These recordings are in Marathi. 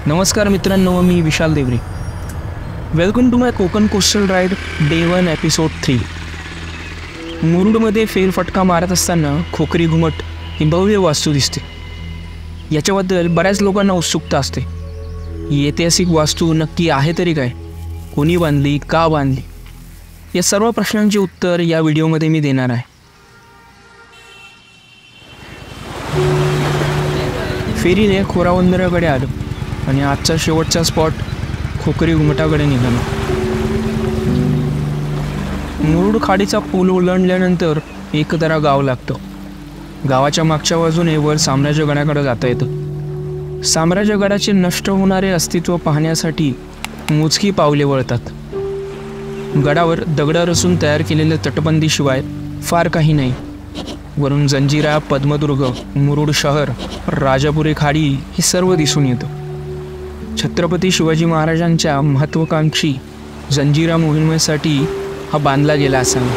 नमस्कार मित्रांनो, मी Vishal Deore. Welcome to my Konkan coastal ride day 1 episode 3. मुरुडमध्ये फेरफटका मारत असताना खोकरी घुमट ही भव्य वास्तू दिसते. याच्याबद्दल बऱ्याच लोकांना उत्सुकता असते. ही ऐतिहासिक वास्तू नक्की आहे तरी काय, कोणी बांधली, का बांधली, या सर्व प्रश्नांचे उत्तर या व्हिडिओमध्ये मी देणार आहे. फेरीने खोरावंदराकडे आलो आणि आजचा शेवटचा स्पॉट खोकरी घुमटाकडे निघालो. मुरुड खाडीचा पूल ओलांडल्यानंतर एकतरा गाव लागतं. गावाच्या मागच्या बाजूने वर साम्राज्यगडाकडे जाता येतं. साम्राज्यगडाचे नष्ट होणारे अस्तित्व पाहण्यासाठी मोजकी पावले वळतात. गडावर दगडा रचून तयार केलेल्या तटबंदीशिवाय फार काही नाही. वरून जंजिरा, पद्मदुर्ग, मुरुड शहर, राजापुरी खाडी हे सर्व दिसून येतं. छत्रपती शिवाजी महाराजांच्या महत्त्वाकांक्षी जंजिरा मोहिमेसाठी हा बांधला गेला असावा.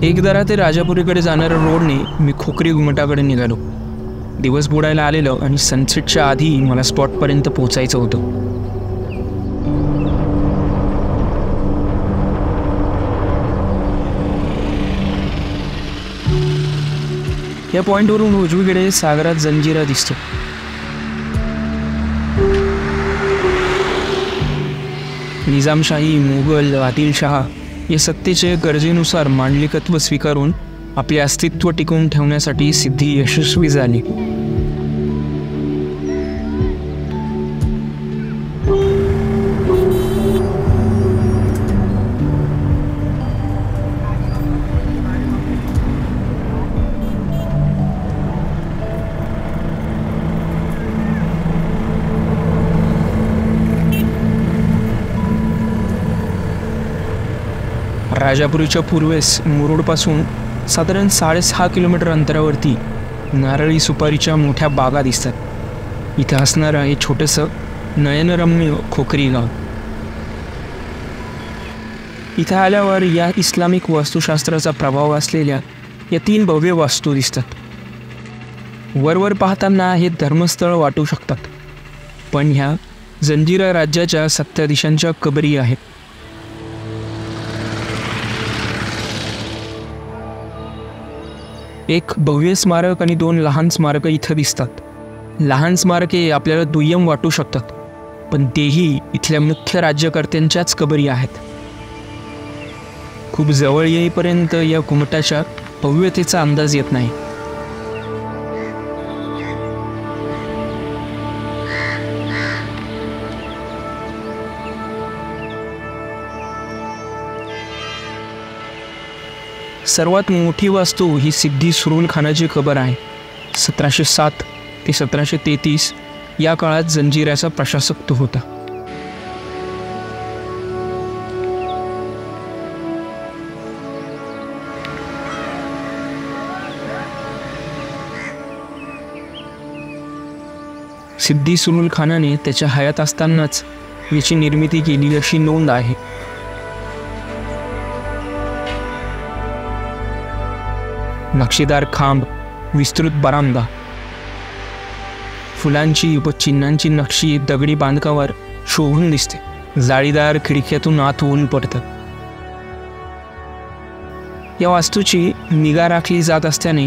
एकदारा ते राजापुरीकडे जाणाऱ्या रोडने मी खोकरी घुमटाकडे निघालो. दिवस बुडायला आलेलं आणि सनसेटच्या आधी मला स्पॉटपर्यंत पोहोचायचं होतं. या पॉईंटवरून उजवीकडे सागरात जंजिरा दिसतो. निजामशाही, मुघल, आदिलशहा या सत्तेचे गरजेनुसार मांडलिकत्व स्वीकारून आपले अस्तित्व टिकवून ठेवण्यासाठी सिद्धी यशस्वी झाली. राजापुरीच्या पूर्वेस मुरुडपासून साधारण 6.5 किलोमीटर अंतरावरती नारळी सुपारीच्या मोठ्या बागा दिसतात. इथं असणारं हे छोटंसं नयनरम्य खोकरी गाव. इथं आल्यावर या इस्लामिक वास्तुशास्त्राचा प्रभाव असलेल्या या 3 भव्य वास्तू दिसतात. वरवर पाहताना हे धर्मस्थळ वाटू शकतात, पण ह्या जंजिरा राज्याच्या सत्ताधीशांच्या कबरी आहेत. एक भव्य स्मारक आणि 2 लहान स्मारकं इथं दिसतात. लहान स्मारके आपल्याला दुय्यम वाटू शकतात, पण तेही इथल्या मुख्य राज्यकर्त्यांच्याच कबरी आहेत. खूप जवळ येईपर्यंत या घुमटाच्या भव्यतेचा अंदाज येत नाही. सर्वात मोठी वास्तू ही सिद्धी सुरुल खानाची कबर आहे. 1707 ते 1733 या काळात जंजिऱ्याचा प्रशासक तो होता. सिद्धी सुरुल खानाने त्याच्या हयात असतानाच याची निर्मिती केली अशी नोंद आहे. नक्षीदार खांब, विस्तृत बरामदा, फुलांची व चिन्हांची नक्षी दगडी बांधकामावर शोभून दिसते. जाळीदार खिडक्यातून आत ऊन पडतात. या वास्तूची निगा राखली जात असल्याने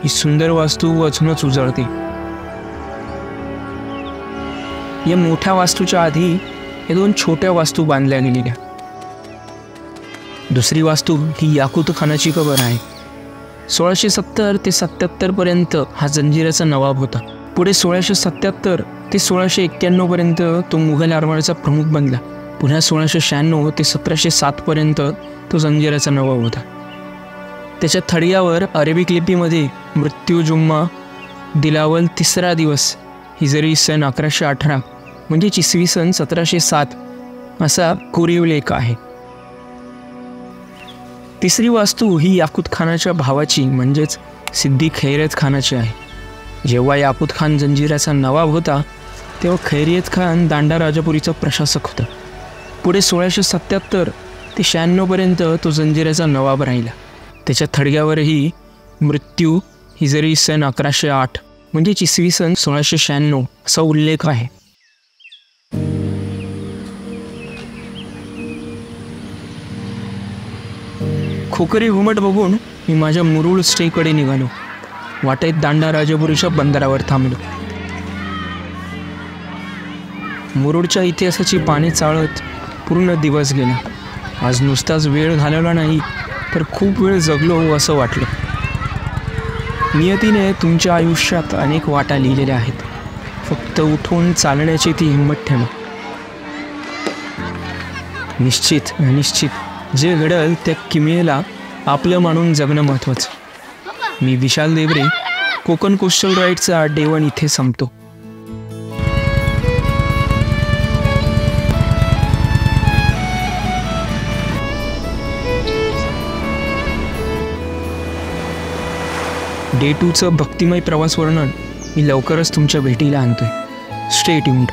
ही सुंदर वास्तू अजूनच उजळते. या मोठ्या वास्तूच्या आधी या 2 छोट्या वास्तू बांधल्या गेलेल्या. दुसरी वास्तू ही याकूत खानाची कबर आहे. 1670 ते 77 पर्यंत हा जंजिऱ्याचा नवाब होता. पुढे 1677 ते 1691 पर्यंत तो मुघल आरमाराचा प्रमुख बनला. पुन्हा 1696 ते 1707 पर्यंत तो जंजिऱ्याचा नवाब होता. त्याच्या थडियावर अरेबिक लिपीमध्ये मृत्यू जुम्मा दिलावल 3रा दिवस हिजरी सन 1118 म्हणजे इसवी सन 1707 असा कोरीव लेख आहे. तिसरी वास्तू ही याकूत खानाच्या भावाची म्हणजेच सिद्धी खैरियत खानाची आहे. जेव्हा याकूत खान जंजिऱ्याचा नवाब होता तेव्हा खैरियत खान दांडा राजापुरीचा प्रशासक होता. पुढे 1677 ते 96 पर्यंत तो जंजिऱ्याचा नवाब राहिला. त्याच्या थडग्यावरही मृत्यू हिजरी सन 1108 म्हणजे इसवी सन 1696 असा उल्लेख आहे. खोकरी घुमट बघून मी माझ्या मुरुड स्टेकडे निघालो. वाटेत दांडा राजापुरीच्या बंदरावर थांबलो. मुरुडच्या इतिहासाची पाने चाळत पूर्ण दिवस गेला. आज नुसताच वेळ घालवला नाही तर खूप वेळ जगलो असं वाटलं. नियतीने तुमच्या आयुष्यात अनेक वाटा लिहिलेल्या आहेत. फक्त उठून चालण्याची ती हिंमत ठेवा. निश्चित अनिश्चित जे घडल त्या किमयेला आपलं मानून जगणं महत्त्वाचं. मी विशाल देवरे, कोकण कोस्टल राईडचा डे 1 इथे संपतो. डे 2चं भक्तिमय प्रवास वर्णन मी लवकरच तुमच्या भेटीला आणतोय. Stay tuned.